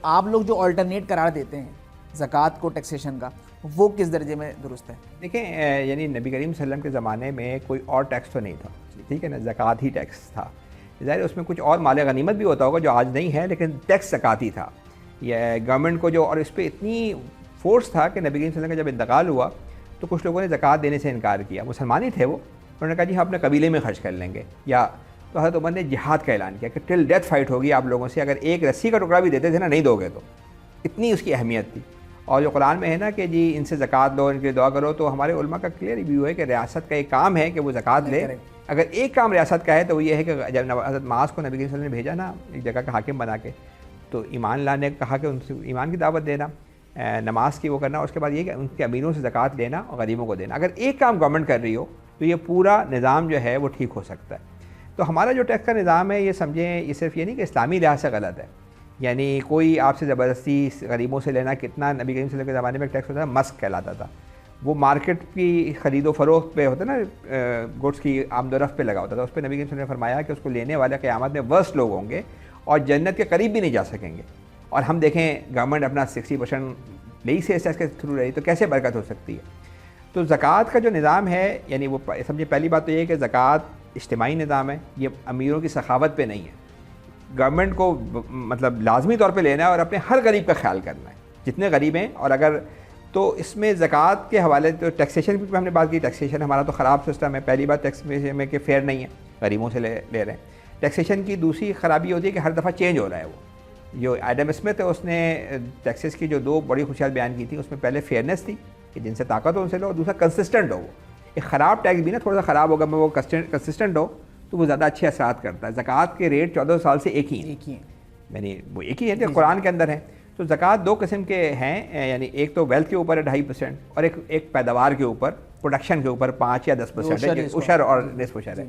آپ لوگ جو آلٹرنیٹ قرار دیتے ہیں زکوٰۃ کو ٹیکسیشن کا، وہ کس درجے میں درست ہے؟ دیکھیں یعنی نبی کریم صلی اللہ علیہ وسلم کے زمانے میں کوئی اور ٹیکس تو نہیں تھا، ٹھیک ہے نا، زکوٰۃ ہی ٹیکس تھا. ظاہر اس میں کچھ اور مال غنیمت بھی ہوتا ہوگا جو آج نہیں ہے، لیکن ٹیکس زکوٰۃ ہی تھا. یہ گورنمنٹ کو جو، اور اس پہ اتنی فورس تھا کہ نبی کریم صلی اللہ علیہ وسلم کا جب انتقال ہوا تو کچھ لوگوں نے زکوٰۃ دینے سے انکار کیا. مسلمان ہی تھے وہ، انہوں نے کہا جی ہم اپنے قبیلے میں خرچ کر لیں گے. یا تو حضرت عمر نے جہاد کا اعلان کیا کہ ٹل ڈیتھ فائٹ ہوگی آپ لوگوں سے، اگر ایک رسی کا ٹکڑا بھی دیتے تھے نا نہیں دو گے تو. اتنی اس کی اہمیت تھی. اور جو قرآن میں ہے نا کہ جی ان سے زکوٰۃ لو، ان کے لیے دعا کرو، تو ہمارے علماء کا کلیئر ویو ہے کہ ریاست کا ایک کام ہے کہ وہ زکوٰۃ لے. اگر ایک کام ریاست کا ہے تو وہ یہ ہے کہ جب حضرت معاذ کو نبی صلی اللہ علیہ وسلم نے بھیجا نا ایک جگہ کا حاکم بنا کے، تو ایمان لانے کہا کہ ان سے ایمان کی دعوت دینا، نماز کی وہ کرنا، اس کے بعد یہ کہ ان کے امیروں سے زکوٰۃ لینا اور غریبوں کو دینا. اگر ایک کام گورنمنٹ کر رہی ہو تو یہ پورا نظام جو ہے وہ ٹھیک ہو سکتا ہے. تو ہمارا جو ٹیکس کا نظام ہے یہ سمجھیں، یہ صرف یہ نہیں کہ اسلامی لحاظ سے غلط ہے، یعنی کوئی آپ سے زبردستی غریبوں سے لینا. کتنا نبی کریم صلی اللہ علیہ وسلم کے زمانے میں ٹیکس ہوتا تھا، مسک کہلاتا تھا. وہ مارکیٹ کی خرید و فروخت پہ ہوتا نا، گڈس کی آمد و رفت پہ لگا ہوتا تھا. اس پہ نبی کریم صلی اللہ علیہ وسلم نے فرمایا کہ اس کو لینے والے قیامت میں ورسٹ لوگ ہوں گے اور جنت کے قریب بھی نہیں جا سکیں گے. اور ہم دیکھیں گورنمنٹ اپنا 60% لئی سے اس کے تھرو رہی، تو کیسے برکت ہو سکتی ہے. تو زکوٰۃ کا جو نظام ہے، یعنی وہ سمجھے پہلی بات تو یہ ہے کہ زکوٰۃ اجتماعی نظام ہے، یہ امیروں کی سخاوت پہ نہیں ہے. گورنمنٹ کو مطلب لازمی طور پہ لینا ہے اور اپنے ہر غریب کا خیال کرنا ہے جتنے غریب ہیں. اور اگر تو اس میں زکوٰۃ کے حوالے تو ٹیکسیشن کی ہم نے بات کی. ٹیکسیشن ہمارا تو خراب سسٹم ہے. پہلی بات ٹیکس میں کہ فیئر نہیں ہے، غریبوں سے لے رہے ہیں. ٹیکسیشن کی دوسری خرابی ہوتی ہے کہ ہر دفعہ چینج ہو رہا ہے. وہ جو ایڈم اسمتھ ہے اس نے ٹیکسز کی جو دو بڑی خصوصیات بیان کی تھی، اس میں پہلے فیئرنیس تھی کہ جن سے طاقت ہو ان سے لو، اور دوسرا کنسسٹنٹ ہو. وہ ایک خراب ٹیکس بھی نا تھوڑا سا خراب ہوگا، میں وہ کنسسٹنٹ ہو تو وہ زیادہ اچھے اثرات کرتا ہے. زکوٰۃ کے ریٹ 14 سال سے ایک ہی ہیں، یعنی وہ ایک ہی ہے جو قرآن کے اندر ہے. تو زکوٰۃ دو قسم کے ہیں، یعنی ایک تو ویلتھ کے اوپر ہے 2.5%، اور ایک پیداوار کے اوپر، پروڈکشن کے اوپر 5 یا 10% ہے، عشر اور نصف عشر ہے.